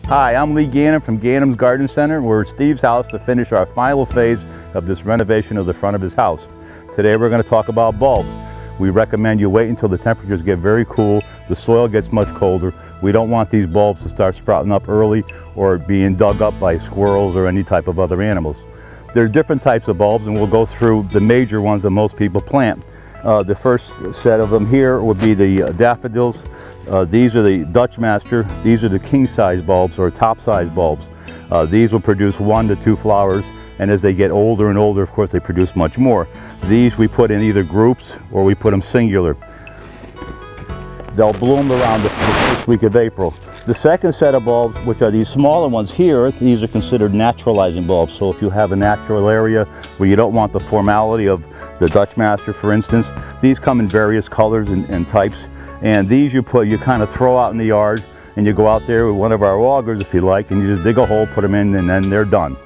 Hi, I'm Lee Ganim from Ganim's Garden Center. We're at Steve's house to finish our final phase of this renovation of the front of his house. Today we're going to talk about bulbs. We recommend you wait until the temperatures get very cool, the soil gets much colder. We don't want these bulbs to start sprouting up early or being dug up by squirrels or any type of other animals. There are different types of bulbs, and we'll go through the major ones that most people plant. The first set of them here would be the daffodils. These are the Dutch Master. These are the king size bulbs or top size bulbs. These will produce 1 to 2 flowers, and as they get older and older, of course, they produce much more. These we put in either groups or we put them singular. They'll bloom around the first week of April. The second set of bulbs, which are these smaller ones here, these are considered naturalizing bulbs. So if you have a natural area where you don't want the formality of the Dutch Master, for instance, these come in various colors and types. And these you kind of throw out in the yard, and you go out there with one of our augers if you like, and you just dig a hole, put them in, and then they're done.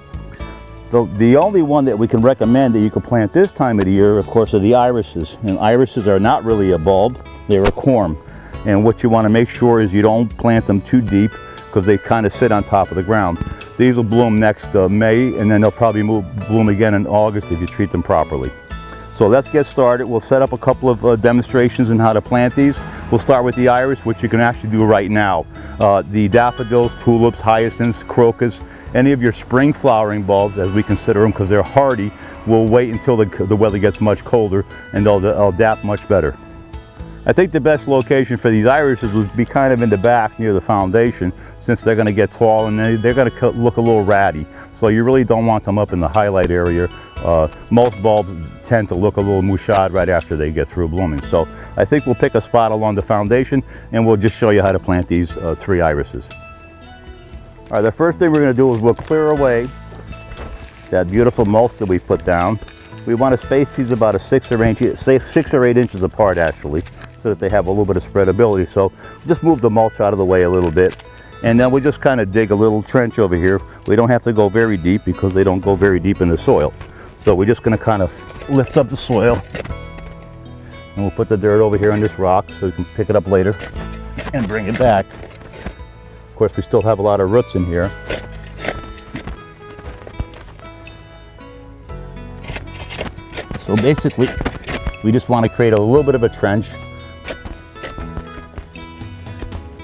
The only one that we can recommend that you can plant this time of the year, of course, are the irises. And irises are not really a bulb, they're a corm. And what you want to make sure is you don't plant them too deep, because they kind of sit on top of the ground. These will bloom next May, and then they'll probably bloom again in August if you treat them properly. So let's get started. We'll set up a couple of demonstrations on how to plant these. We'll start with the iris, which you can actually do right now. The daffodils, tulips, hyacinths, crocus, any of your spring flowering bulbs, as we consider them because they're hardy, will wait until the weather gets much colder, and they'll adapt much better. I think the best location for these irises would be kind of in the back near the foundation, since they're going to get tall and they're going to look a little ratty. So you really don't want them up in the highlight area. Most bulbs tend to look a little mouchade right after they get through blooming. So I think we'll pick a spot along the foundation, and we'll just show you how to plant these 3 irises. All right, the first thing we're going to do is we'll clear away that beautiful mulch that we put down. We want to space these about 6 or 8 inches apart, actually, so that they have a little bit of spreadability. So just move the mulch out of the way a little bit. And then we just kind of dig a little trench over here. We don't have to go very deep because they don't go very deep in the soil. So we're just going to kind of lift up the soil. And we'll put the dirt over here on this rock so we can pick it up later and bring it back. Of course, we still have a lot of roots in here. So basically, we just want to create a little bit of a trench.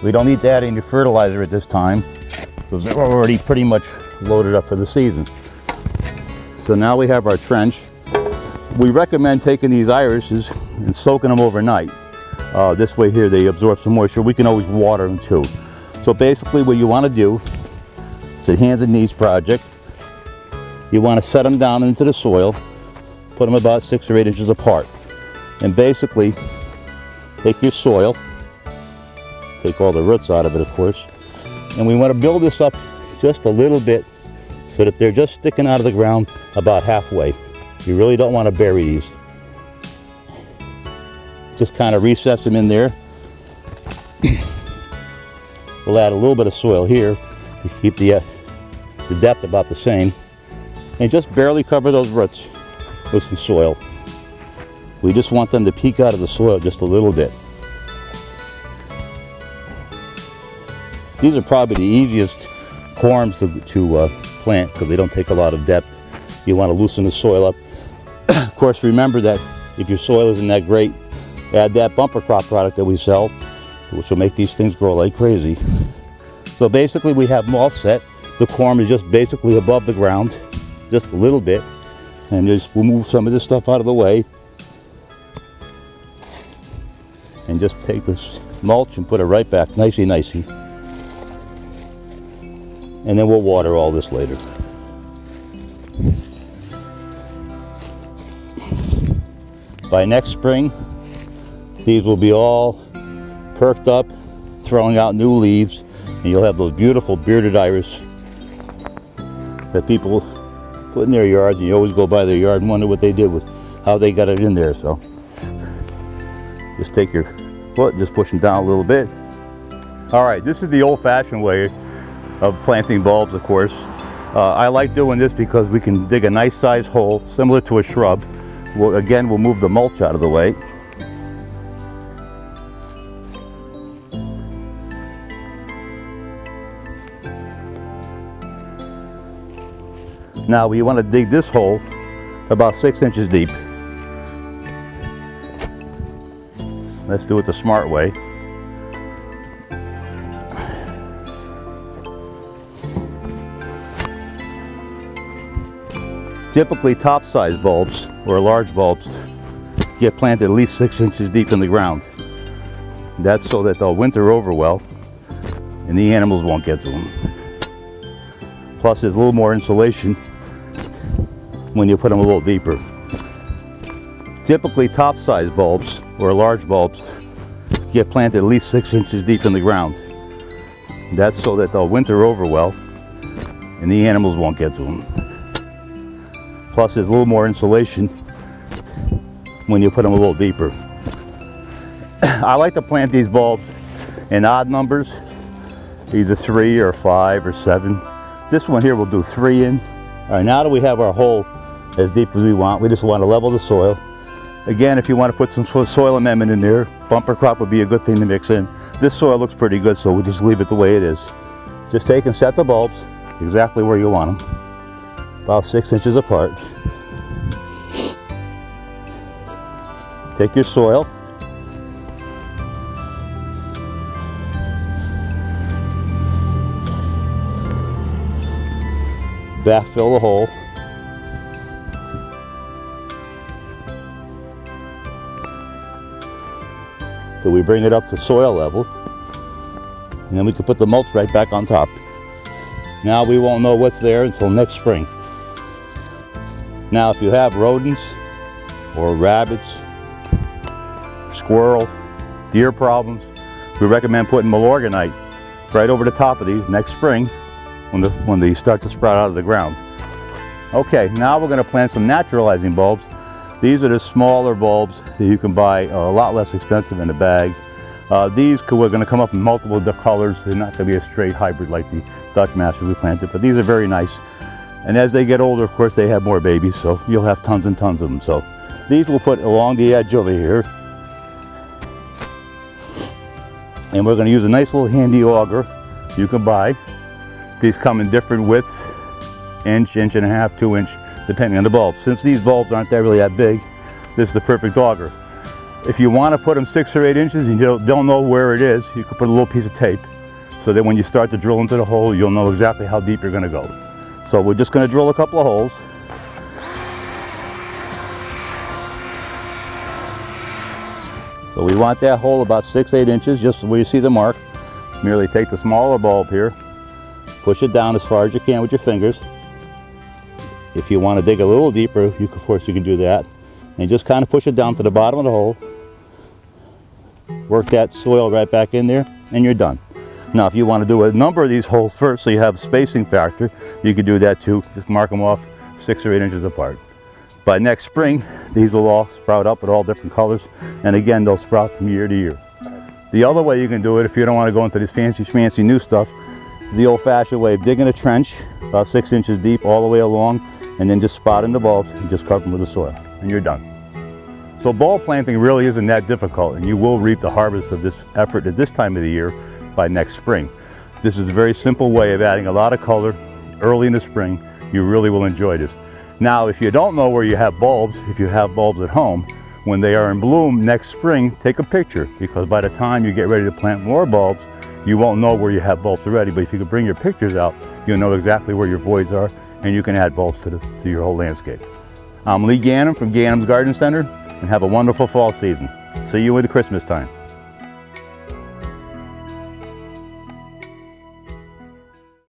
We don't need to add any fertilizer at this time because they're already pretty much loaded up for the season. So now we have our trench. We recommend taking these irises and soaking them overnight. This way here they absorb some moisture. We can always water them too. So basically what you want to do, it's a hands and knees project. You want to set them down into the soil, put them about 6 or 8 inches apart. And basically take your soil, take all the roots out of it, of course, and we want to build this up just a little bit so that they're just sticking out of the ground about halfway. You really don't want to bury these. Just kind of recess them in there. We'll add a little bit of soil here to keep the depth about the same, and just barely cover those roots with some soil. We just want them to peek out of the soil just a little bit. These are probably the easiest corms to plant because they don't take a lot of depth. You want to loosen the soil up. Of course, remember that if your soil isn't that great, add that bumper crop product that we sell, which will make these things grow like crazy. So basically we have them all set. The corm is just basically above the ground, just a little bit. And we'll move some of this stuff out of the way. And just take this mulch and put it right back, nicey. And then we'll water all this later. By next spring, these will be all perked up, throwing out new leaves, and you'll have those beautiful bearded iris that people put in their yards, and you always go by their yard and wonder what they did with how they got it in there. So just take your foot, just push them down a little bit. All right, this is the old-fashioned way of planting bulbs, of course. I like doing this because we can dig a nice size hole similar to a shrub. Again, we'll move the mulch out of the way. Now we want to dig this hole about 6 inches deep. Let's do it the smart way. Typically top-size bulbs or large bulbs get planted at least 6 inches deep in the ground. That's so that they'll winter over well and the animals won't get to them. Plus there's a little more insulation when you put them a little deeper. Typically top-size bulbs or large bulbs get planted at least 6 inches deep in the ground. That's so that they'll winter over well and the animals won't get to them. Plus there's a little more insulation when you put them a little deeper. I like to plant these bulbs in odd numbers, either 3 or 5 or 7. This one here will do 3 in. All right, now that we have our hole as deep as we want, we just want to level the soil. Again, if you want to put some soil amendment in there, bumper crop would be a good thing to mix in. This soil looks pretty good, so we just leave it the way it is. Just take and set the bulbs exactly where you want them, about 6 inches apart. Take your soil, backfill the hole, so we bring it up to soil level, and then we can put the mulch right back on top. Now we won't know what's there until next spring. Now if you have rodents or rabbits, squirrel, deer problems, we recommend putting Milorganite right over the top of these next spring when they start to sprout out of the ground. Okay, now we're going to plant some naturalizing bulbs. These are the smaller bulbs that you can buy a lot less expensive in a bag. These we're going to come up in multiple colors. They're not going to be a straight hybrid like the Dutch Masters we planted, but these are very nice. And as they get older, of course, they have more babies, so you'll have tons and tons of them. So these we'll put along the edge over here. And we're going to use a nice little handy auger you can buy. These come in different widths, inch, inch and a half, 2 inch, depending on the bulb. Since these bulbs aren't really that big, this is the perfect auger. If you want to put them 6 or 8 inches and you don't know where it is, you can put a little piece of tape so that when you start to drill into the hole, you'll know exactly how deep you're going to go. So we're just going to drill a couple of holes. So we want that hole about 6 or 8 inches, just where you see the mark. Merely take the smaller bulb here, push it down as far as you can with your fingers. If you want to dig a little deeper, of course you can do that. And just kind of push it down to the bottom of the hole. Work that soil right back in there, and you're done. Now if you want to do a number of these holes first so you have a spacing factor, you can do that too. Just mark them off 6 or 8 inches apart. By next spring, these will all sprout up with all different colors, and again, they'll sprout from year to year. The other way you can do it, if you don't want to go into this fancy new stuff, is the old-fashioned way of digging a trench about 6 inches deep all the way along, and then just spotting the bulbs and just cover them with the soil, and you're done. So bulb planting really isn't that difficult, and you will reap the harvest of this effort at this time of the year by next spring. This is a very simple way of adding a lot of color early in the spring. You really will enjoy this. Now, if you don't know where you have bulbs, if you have bulbs at home, when they are in bloom next spring, take a picture, because by the time you get ready to plant more bulbs, you won't know where you have bulbs already. But if you can bring your pictures out, you'll know exactly where your voids are, and you can add bulbs to your whole landscape. I'm Lee Ganim from Ganim's Garden Center, and have a wonderful fall season. See you at the Christmas time.